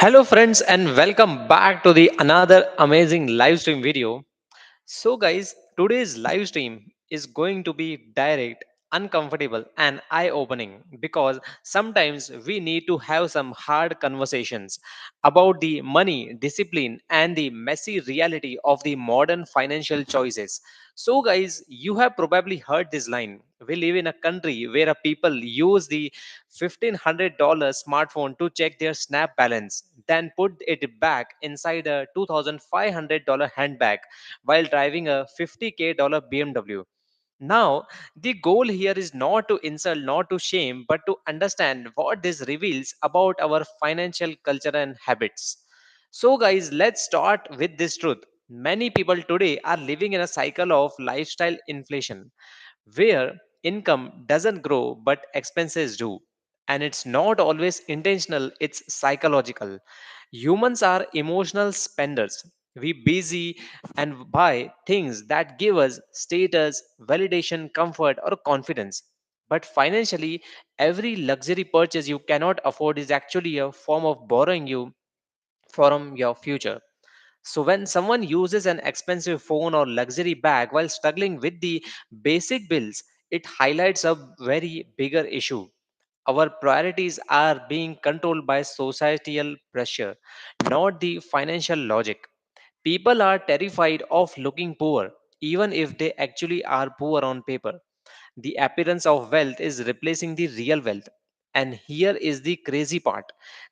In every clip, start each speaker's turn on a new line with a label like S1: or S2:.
S1: Hello, friends, and welcome back to the another amazing live stream video. So, guys, today's live stream is going to be direct, uncomfortable, and eye opening because sometimes we need to have some hard conversations about the money, discipline, and the messy reality of the modern financial choices. So, guys, you have probably heard this line. We live in a country where a people use the $1,500 smartphone to check their Snap balance, then put it back inside a $2,500 handbag while driving a $50K BMW. Now, the goal here is not to insult, not to shame, but to understand what this reveals about our financial culture and habits. So, guys, let's start with this truth. Many people today are living in a cycle of lifestyle inflation where income doesn't grow but expenses do. And it's not always intentional, it's psychological. Humans are emotional spenders. We busy and buy things that give us status, validation, comfort, or confidence. But financially, every luxury purchase you cannot afford is actually a form of borrowing you from your future. So, when someone uses an expensive phone or luxury bag while struggling with the basic bills, it highlights a very bigger issue. Our priorities are being controlled by societal pressure, not the financial logic. People are terrified of looking poor, even if they actually are poor on paper. The appearance of wealth is replacing the real wealth. And here is the crazy part,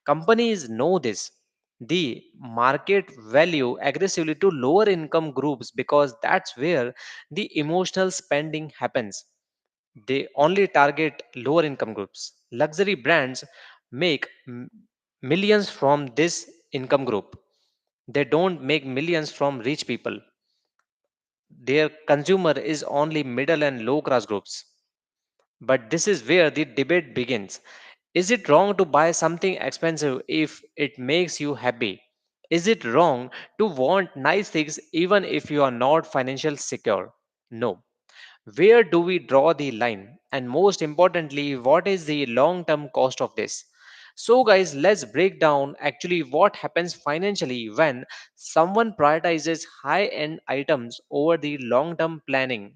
S1: companies know this. They market value aggressively to lower income groups because that's where the emotional spending happens. They only target lower income groups. Luxury brands make millions from this income group. They don't make millions from rich people. Their consumer is only middle and low class groups. But this is where the debate begins. Is it wrong to buy something expensive if it makes you happy? Is it wrong to want nice things even if you are not financially secure? No. Where do we draw the line? And most importantly, what is the long term cost of this? So, guys, let's break down actually what happens financially when someone prioritizes high end items over the long term planning,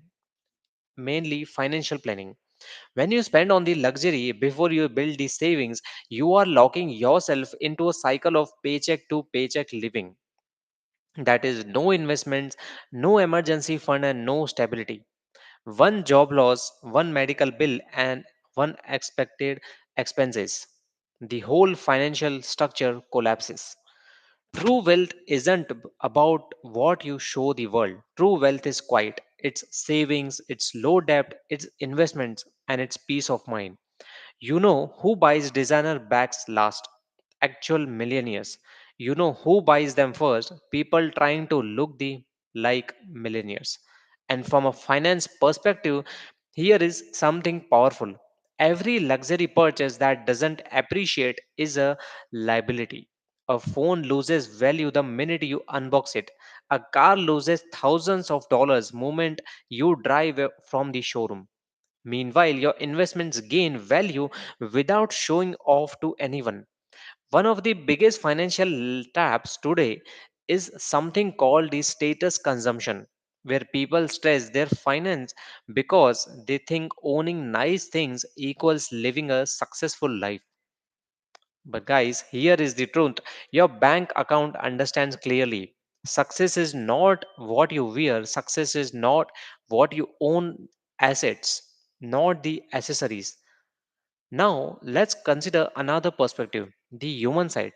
S1: mainly financial planning. When you spend on the luxury before you build the savings, you are locking yourself into a cycle of paycheck to paycheck living. That is no investments, no emergency fund, and no stability. One job loss, one medical bill, and one expected expenses. The whole financial structure collapses. True wealth isn't about what you show the world. True wealth is quiet. It's savings, it's low debt, it's investments, and it's peace of mind. You know who buys designer bags last? Actual millionaires. You know who buys them first? People trying to look the like millionaires. And from a finance perspective, here is something powerful. Every luxury purchase that doesn't appreciate is a liability. A phone loses value the minute you unbox it. A car loses thousands of dollars moment you drive from the showroom. Meanwhile, your investments gain value without showing off to anyone. One of the biggest financial traps today is something called the status consumption, where people stress their finance because they think owning nice things equals living a successful life. But, guys, here is the truth, your bank account understands clearly. Success is not what you wear, success is not what you own assets, not the accessories. Now, let's consider another perspective, the human side.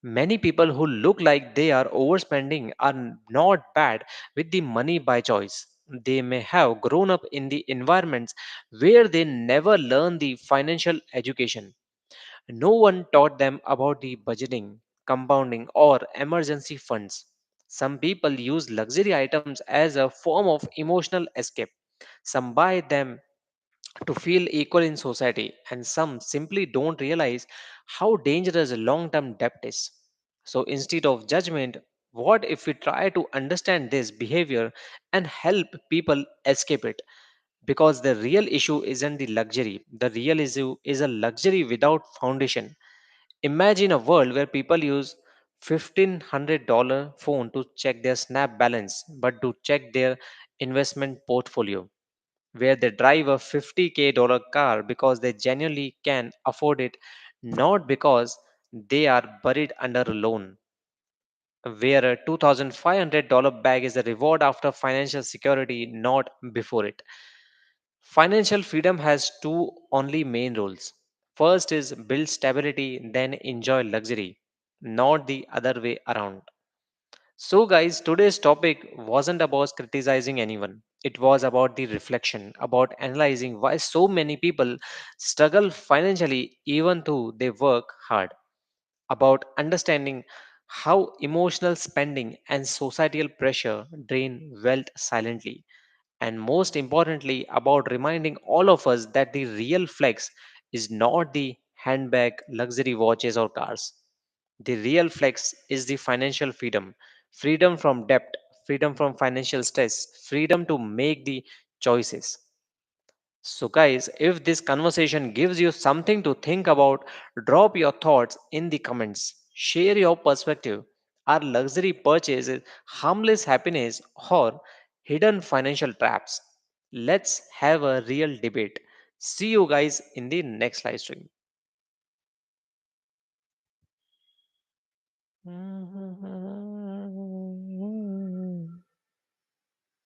S1: Many people who look like they are overspending are not bad with the money by choice. They may have grown up in the environments where they never learn the financial education. No one taught them about the budgeting, compounding, or emergency funds. Some people use luxury items as a form of emotional escape. Some buy them to feel equal in society, and some simply don't realize how dangerous long term debt is. So instead of judgment, what if we try to understand this behavior and help people escape it? Because the real issue isn't the luxury, the real issue is a luxury without foundation. Imagine a world where people use $1,500 phone to check their Snap balance, but to check their investment portfolio, where they drive a $50K car because they genuinely can afford it, not because they are buried under a loan, where a $2,500 bag is a reward after financial security, not before it. Financial freedom has two only main rules. First is build stability, then enjoy luxury, not the other way around. So, guys, today's topic wasn't about criticizing anyone. It was about the reflection, about analyzing why so many people struggle financially even though they work hard, about understanding how emotional spending and societal pressure drain wealth silently, and most importantly, about reminding all of us that the real flex is not the handbag, luxury watches, or cars. The real flex is the financial freedom, freedom from debt, freedom from financial stress, freedom to make the choices. So, guys, if this conversation gives you something to think about, drop your thoughts in the comments. Share your perspective. Are luxury purchases harmless happiness or hidden financial traps? Let's have a real debate. See you guys in the next live stream.